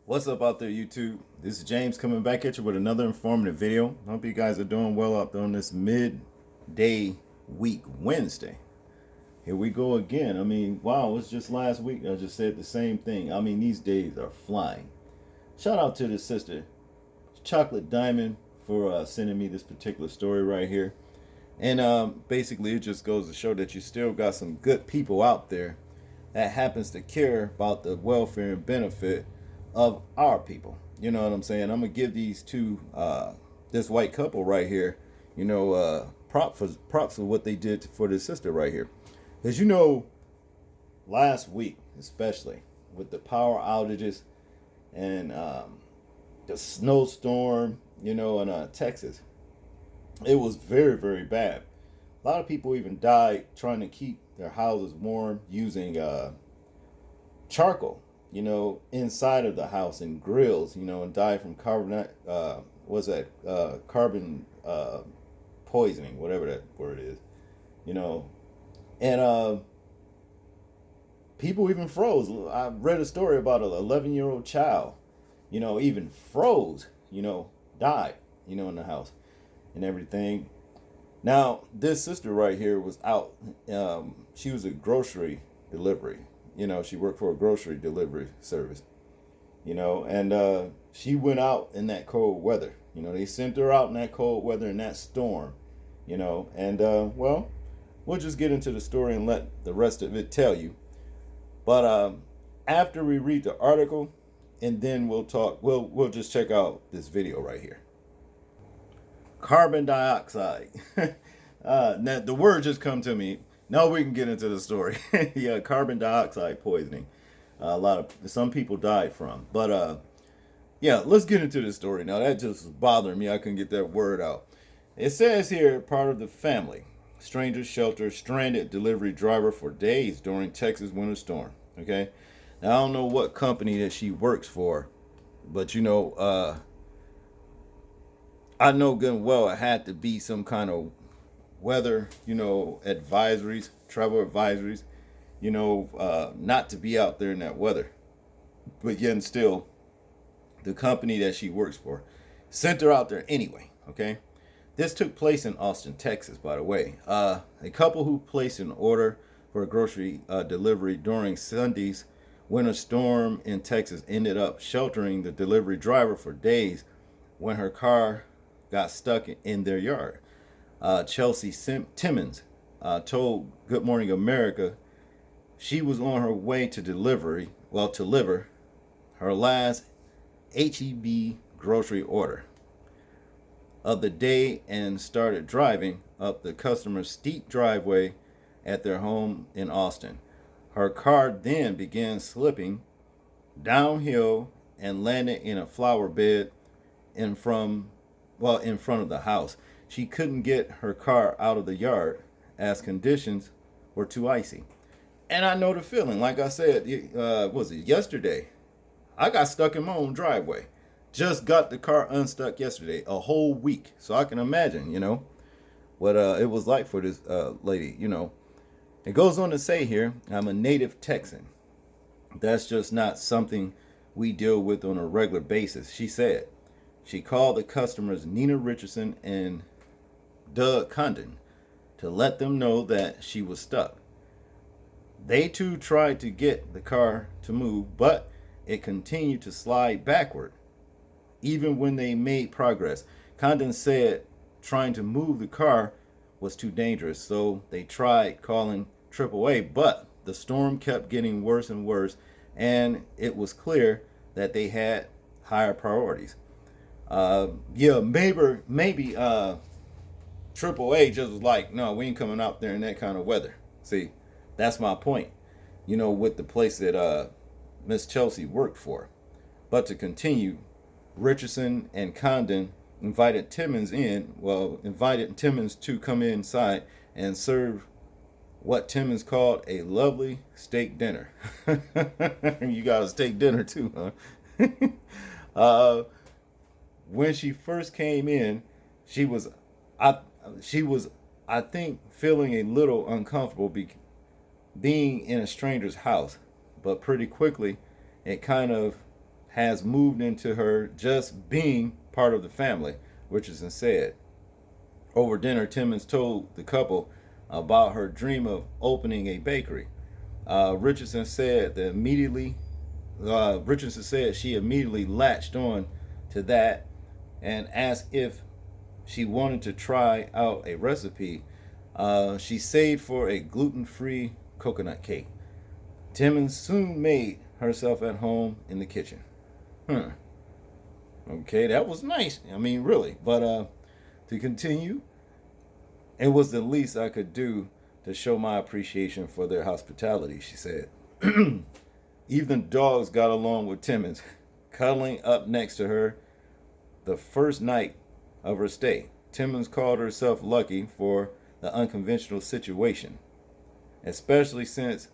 What's up out there, YouTube? This is James coming back at you with another informative video. Hope you guys are doing well out there on this midday week Wednesday. Here we go again. Wow, it's just last week. I just said the same thing. These days are flying. Shout out to the sister, Chocolate Diamond, for sending me this particular story right here. And basically, it just goes to show that you still got some good people out there that happens to care about the welfare and benefit of our people. You know what I'm saying? I'm gonna give these two, this white couple right here, props for what they did for this sister right here. As you know, last week especially with the power outages and the snowstorm, in Texas, it was very very bad. A lot of people even died trying to keep their houses warm using charcoal, inside of the house and grills, and die from carbon poisoning, whatever that word is, you know, and people even froze. I read a story about an 11-year-old child, even froze, died, in the house and everything. Now, this sister right here was out. She was a grocery delivery. She worked for a grocery delivery service. And she went out in that cold weather. They sent her out in that cold weather in that storm. And well, we'll just get into the story and let the rest of it tell you. But after we read the article, and then we'll talk. We'll just check out this video right here. Carbon dioxide. Now the word just come to me. Now we can get into the story. Yeah, carbon dioxide poisoning. Some people died from. But yeah, let's get into the story. Now that just was bothering me. I couldn't get that word out. It says here, part of the family. Stranger shelter stranded delivery driver for days during Texas winter storm. Okay. Now I don't know what company that she works for, but I know good and well it had to be some kind of weather, advisories, travel advisories, not to be out there in that weather. But yet and still, the company that she works for sent her out there anyway, okay? This took place in Austin, Texas, by the way. A couple who placed an order for a grocery delivery during Sunday's winter storm in Texas ended up sheltering the delivery driver for days when her car got stuck in their yard. Chelsea Timmons told Good Morning America she was on her way to deliver her last HEB grocery order of the day and started driving up the customer's steep driveway at their home in Austin. Her car then began slipping downhill and landed in a flower bed in front of the house. She couldn't get her car out of the yard as conditions were too icy. And I know the feeling. Like I said, was it yesterday? I got stuck in my own driveway. Just got the car unstuck yesterday, a whole week. So I can imagine, what it was like for this lady, It goes on to say here, I'm a native Texan. That's just not something we deal with on a regular basis, she said. She called the customers Nina Richardson and Doug Condon to let them know that she was stuck. They too tried to get the car to move, but it continued to slide backward, even when they made progress. Condon said trying to move the car was too dangerous, so they tried calling AAA, but the storm kept getting worse and worse, and it was clear that they had higher priorities. Yeah, maybe AAA just was like, no, we ain't coming out there in that kind of weather. See, that's my point. With the place that Miss Chelsea worked for. But to continue, Richardson and Condon invited Timmons to come inside and serve what Timmons called a lovely steak dinner. You got a steak dinner too, huh? When she first came in, she was, I, I think, feeling a little uncomfortable being in a stranger's house, but pretty quickly, it kind of has moved into her just being part of the family, Richardson said. Over dinner, Timmons told the couple about her dream of opening a bakery. Richardson said that immediately. Richardson said she immediately latched on to that and asked if she wanted to try out a recipe. She saved for a gluten-free coconut cake. Timmons soon made herself at home in the kitchen. Okay, that was nice. I mean, really. But to continue, it was the least I could do to show my appreciation for their hospitality, she said. Even the dogs got along with Timmons, cuddling up next to her the first night of her stay. Timmons called herself lucky for the unconventional situation, especially since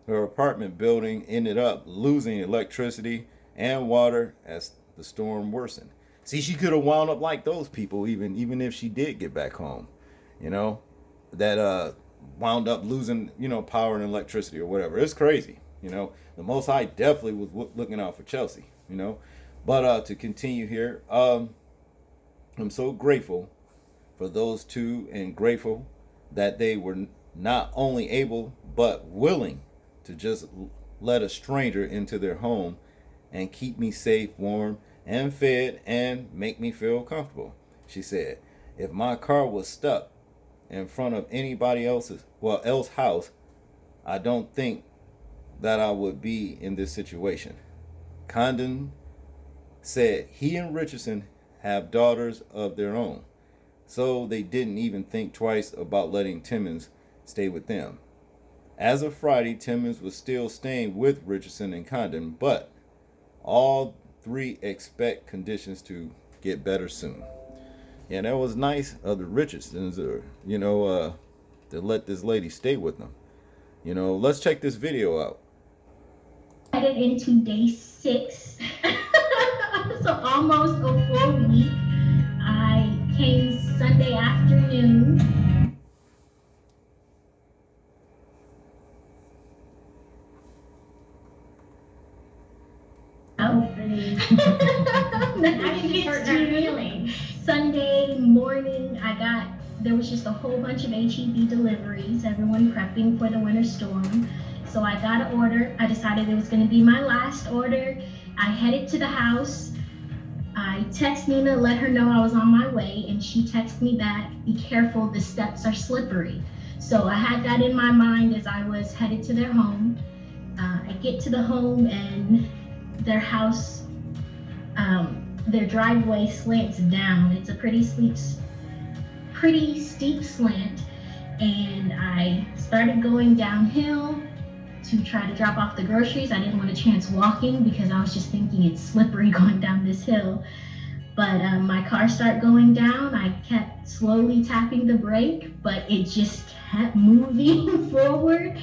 her apartment building ended up losing electricity and water as the storm worsened. See, she could have wound up like those people, even if she did get back home, you know, that wound up losing, power and electricity or whatever. It's crazy, The Most High definitely was looking out for Chelsea, But to continue here, I'm so grateful for those two and grateful that they were not only able but willing to just let a stranger into their home and keep me safe, warm, and fed and make me feel comfortable, she said. If my car was stuck in front of anybody else house, I don't think that I would be in this situation. Condon said he and Richardson have daughters of their own, so they didn't even think twice about letting Timmons stay with them. As of Friday, Timmons was still staying with Richardson and Condon, but all three expect conditions to get better soon. Yeah, that was nice of the Richardsons, to let this lady stay with them. Let's check this video out. Headed into day 6, so almost a full week. I came Sunday afternoon. Sunday morning, there was just a whole bunch of HEB deliveries, everyone prepping for the winter storm. So I got an order. I decided it was going to be my last order. I headed to the house. I text Nina, let her know I was on my way, and she texted me back, be careful, the steps are slippery. So I had that in my mind as I was headed to their home. I get to the home and their house, their driveway slants down. It's a pretty steep slant, and I started going downhill to try to drop off the groceries. I didn't want to chance walking because I was just thinking it's slippery going down this hill. But my car started going down. I kept slowly tapping the brake, but it just kept moving forward.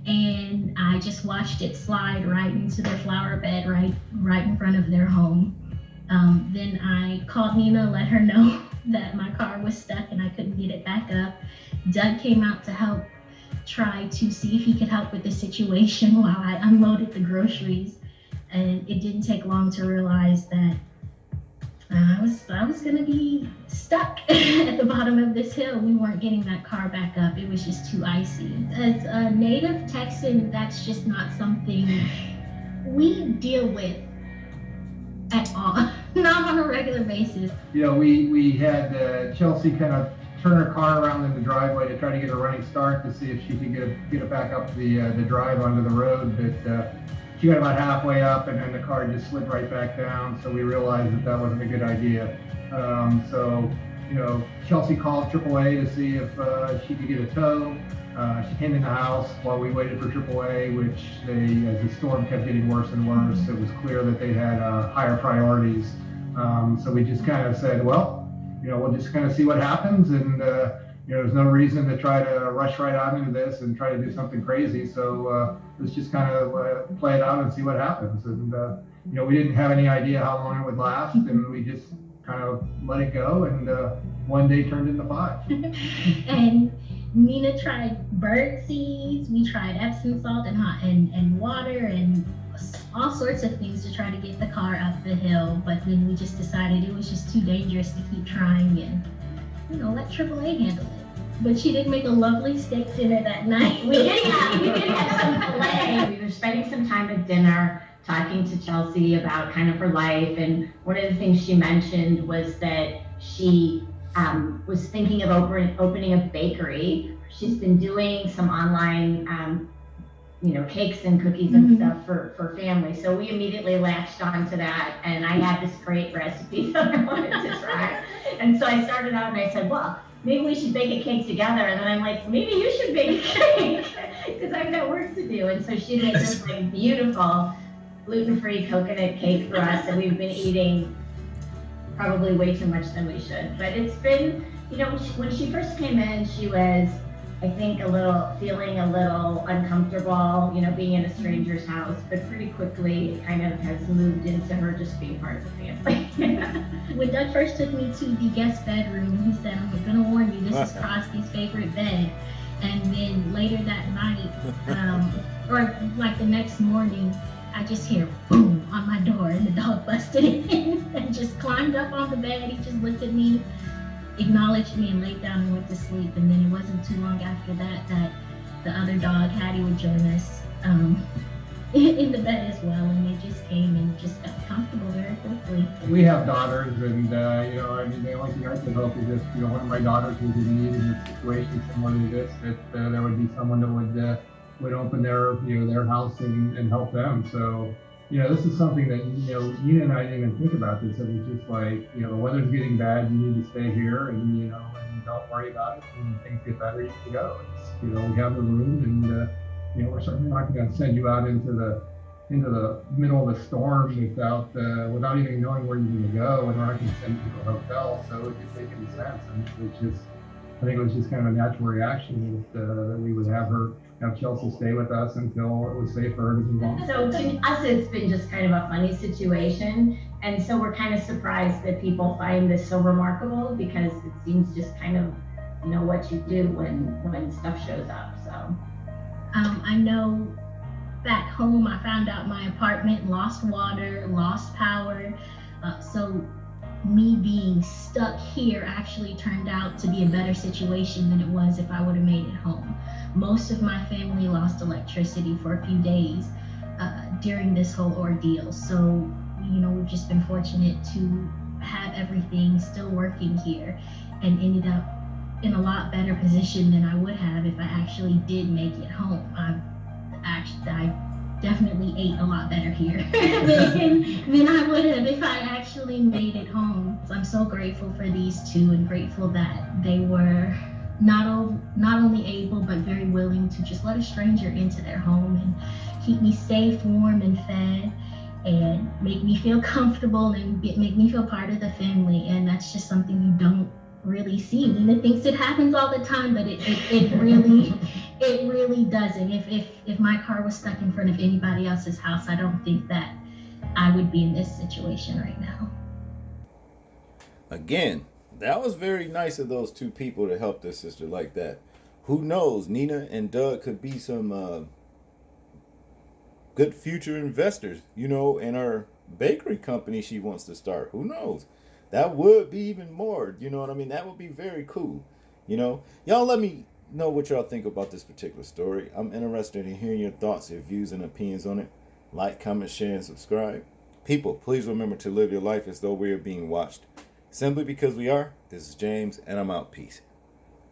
And I just watched it slide right into their flower bed right in front of their home. Then I called Nina, let her know that my car was stuck and I couldn't get it back up. Doug came out to help try to see if he could help with the situation while I unloaded the groceries. And it didn't take long to realize that I was gonna be stuck at the bottom of this hill. We weren't getting that car back up. It was just too icy. As a native Texan, that's just not something we deal with at all, not on a regular basis. We had Chelsea kind of turn her car around in the driveway to try to get a running start to see if she could get it back up the drive onto the road, but she got about halfway up and then the car just slid right back down, so we realized that wasn't a good idea. Chelsea called AAA to see if she could get a tow. She came in the house while we waited for AAA, which as the storm kept getting worse and worse, it was clear that they had higher priorities. So we just kind of said, well, we'll just kind of see what happens, and there's no reason to try to rush right on into this and try to do something crazy. So let's just kind of play it out and see what happens. And we didn't have any idea how long it would last, and we just kind of let it go. And one day turned into 5. And Nina tried bird seeds. We tried Epsom salt and water and all sorts of things to try to get the car up the hill, but then we just decided it was just too dangerous to keep trying and, let AAA handle it. But she did make a lovely steak dinner that night. We did have some filet. We were spending some time at dinner talking to Chelsea about kind of her life, and one of the things she mentioned was that she was thinking of opening a bakery. She's been doing some online cakes and cookies and stuff for family. So we immediately latched onto that, and I had this great recipe that I wanted to try. And so I started out and I said, well, maybe we should bake a cake together. And then I'm like, maybe you should bake a cake because I've got work to do. And so she made this like beautiful gluten-free coconut cake for us that we've been eating probably way too much than we should. But it's been, when she first came in, she was, I think, feeling a little uncomfortable, being in a stranger's house, but pretty quickly it kind of has moved into her just being part of the family. When Doug first took me to the guest bedroom, he said, I'm gonna warn you, this is Crosty's favorite bed. And then later that night, or like the next morning, I just hear boom on my door and the dog busted in and just climbed up on the bed. He just looked at me, acknowledged me, and laid down and went to sleep. And then it wasn't too long after that the other dog, Hattie, would join us in the bed as well. And they just came and just got comfortable very quickly. We have daughters, and the only thing I could hope is if one of my daughters was in need in a situation similar to this, that there would be someone that would open their house and help them. So this is something that Nina and I didn't even think about this. It was just like the weather's getting bad, you need to stay here, and and don't worry about it. When things get better, you can go. It's, we have the room, and we're certainly not going to send you out into the middle of the storm without even knowing where you're going to go, and we're not going to send you to a hotel. So it didn't make any sense, and I think it was just kind of a natural reaction that we would have Chelsea stay with us until it was safe for her to move on. So to us, it's been just kind of a funny situation, and so we're kind of surprised that people find this so remarkable, because it seems just kind of what you do when stuff shows up. So I know back home I found out my apartment lost water, lost power, so me being stuck here actually turned out to be a better situation than it was if I would have made it home. Most of my family lost electricity for a few days during this whole ordeal. So, we've just been fortunate to have everything still working here, and ended up in a lot better position than I would have if I actually did make it home. I definitely ate a lot better here than I would have if I actually made it home. So I'm so grateful for these two, and grateful that they were not only able but very willing to just let a stranger into their home and keep me safe, warm, and fed, and make me feel comfortable and make me feel part of the family. And that's just something you don't really see. Nina thinks it happens all the time, but it really doesn't. If my car was stuck in front of anybody else's house, I don't think that I would be in this situation right now. Again, that was very nice of those two people to help their sister like that. Who knows? Nina and Doug could be some good future investors, in her bakery company she wants to start. Who knows? That would be even more, That would be very cool, Y'all let me know what y'all think about this particular story. I'm interested in hearing your thoughts, your views, and opinions on it. Like, comment, share, and subscribe. People, please remember to live your life as though we are being watched. Simply because we are. This is James, and I'm out. Peace.